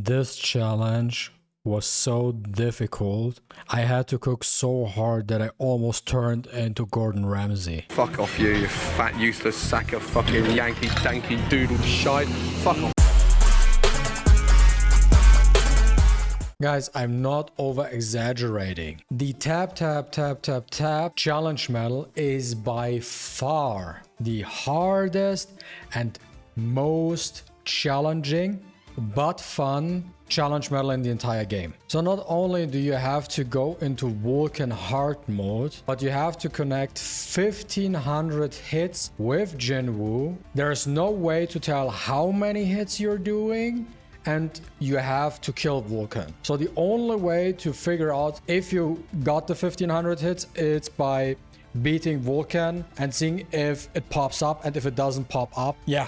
This challenge was so difficult. I had to cook so hard that I almost turned into Gordon Ramsay. Fuck off you fat useless sack of fucking Yankee danky doodle shite. Fuck off. Guys, I'm not over exaggerating. The tap challenge medal is by far the hardest and most challenging but fun challenge medal in the entire game. So not only do you have to go into Vulcan hard mode, but you have to connect 1500 hits with Jinwoo. There's no way to tell how many hits you're doing, and you have to kill Vulcan. So the only way to figure out if you got the 1500 hits, it's by beating Vulcan and seeing if it pops up, and if it doesn't pop up, yeah,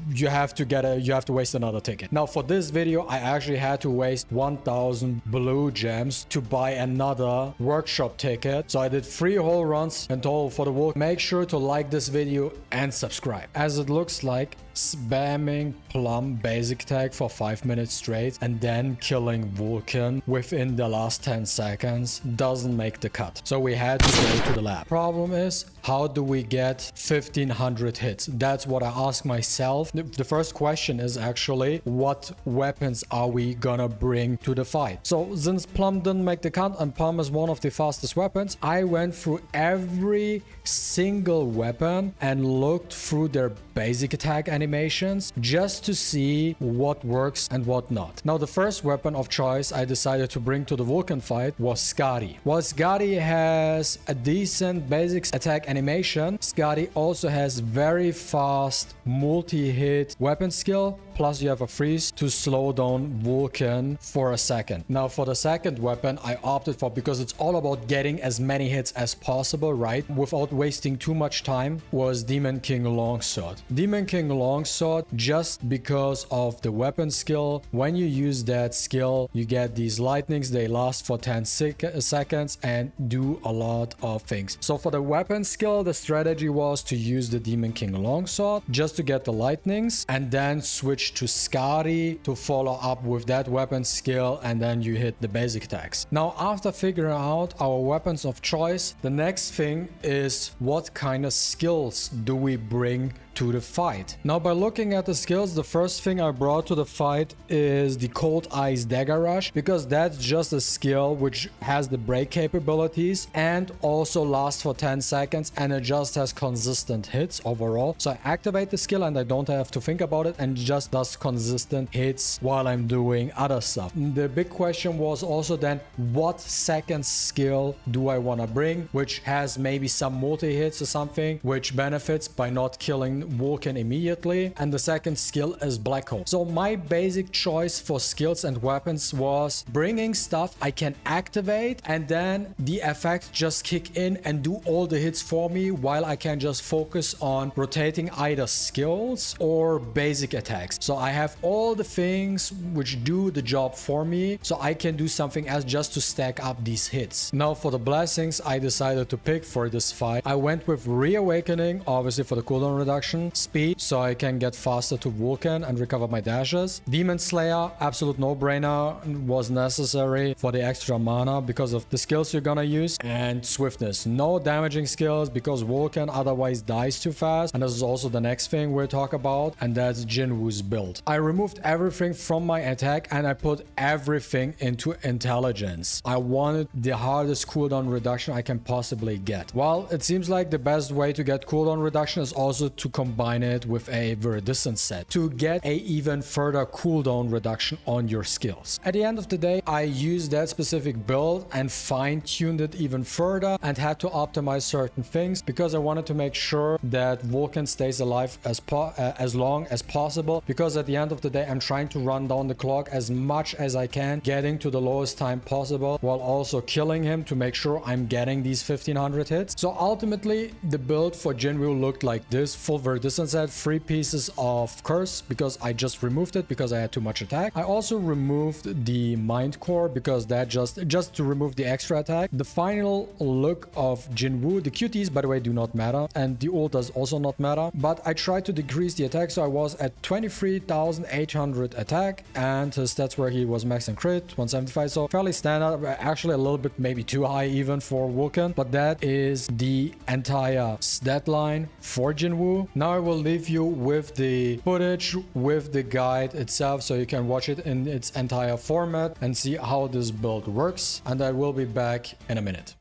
you have to waste another ticket. Now for this video, I actually had to waste 1000 blue gems to buy another workshop ticket. So I did 3 whole runs in total for the Vulcan. Make sure to like this video and subscribe, as it looks like spamming Plum basic tag for 5 minutes straight and then killing Vulcan within the last 10 seconds doesn't make the cut. So we had to go to the lab. Problem is, how do we get 1500 hits? That's what I ask myself. The first question is actually, what weapons are we gonna bring to the fight? So since Plum didn't make the cut and Plum is one of the fastest weapons, I went through every single weapon and looked through their basic attack animations just to see what works and what not. Now the first weapon of choice I decided to bring to the Vulcan fight was Scotty. While Scotty has a decent basic attack animation, Scotty also has very fast multi-hit weapon skill, plus you have a freeze to slow down Vulcan for a second. Now for the second weapon I opted for, because it's all about getting as many hits as possible, right, without wasting too much time, was Demon King Longsword. Demon King Longsword, just because of the weapon skill, when you use that skill you get these lightnings. They last for 10 seconds and do a lot of things. So for the weapon skill, the strategy was to use the Demon King Longsword just to get the lightnings, and then switch to Scotty to follow up with that weapon skill, and then you hit the basic attacks. Now after figuring out our weapons of choice, the next thing is, what kind of skills do we bring to the fight? Now by looking at the skills, the first thing I brought to the fight is the Cold Ice Dagger Rush, because that's just a skill which has the break capabilities and also lasts for 10 seconds, and it just has consistent hits overall. So I activate the skill and I don't have to think about it, and just does consistent hits while I'm doing other stuff. The big question was also then, what second skill do I want to bring, which has maybe some multi-hits or something, which benefits by not killing Vulcan immediately? And the second skill is Black Hole. So my basic choice for skills and weapons was bringing stuff I can activate, and then the effects just kick in and do all the hits for me, while I can just focus on rotating either skills or basic attacks. So I have all the things which do the job for me, so I can do something else just to stack up these hits. Now for the blessings I decided to pick for this fight, I went with Reawakening, obviously for the cooldown reduction, speed so I can get faster to Vulcan and recover my dashes. Demon Slayer, absolute no-brainer, was necessary for the extra mana because of the skills you're gonna use. And Swiftness, no damaging skills because Vulcan otherwise dies too fast, and this is also the next thing we'll talk about, and that's Jinwoo's build. I removed everything from my attack and I put everything into intelligence. I wanted the hardest cooldown reduction I can possibly get. Well, it seems like the best way to get cooldown reduction is also to combine it with a Viridescent set to get a even further cooldown reduction on your skills. At the end of the day, I used that specific build and fine-tuned it even further and had to optimize certain things because I wanted to make sure that Vulcan stays alive as long as possible, because at the end of the day I'm trying to run down the clock as much as I can, getting to the lowest time possible while also killing him to make sure I'm getting these 1500 hits. So ultimately the build for Jinwoo looked like this: full over this and said 3 pieces of curse because I just removed it because I had too much attack. I also removed the mind core because that just to remove the extra attack. The final look of Jinwoo, the QTs by the way do not matter, and the ult does also not matter, but I tried to decrease the attack, so I was at 23,800 attack, and his stats where he was max and crit 175, so fairly standard, actually a little bit maybe too high even for Vulcan, but that is the entire stat line for Jinwoo. Now I will leave you with the footage, with the guide itself, so you can watch it in its entire format and see how this build works, and I will be back in a minute.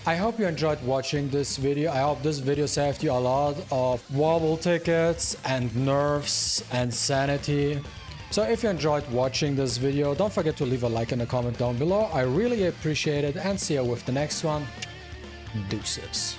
I hope you enjoyed watching this video. I hope this video saved you a lot of wobble tickets and nerfs and sanity. So if you enjoyed watching this video, don't forget to leave a like and a comment down below. I really appreciate it, and see you with the next one. Deuces.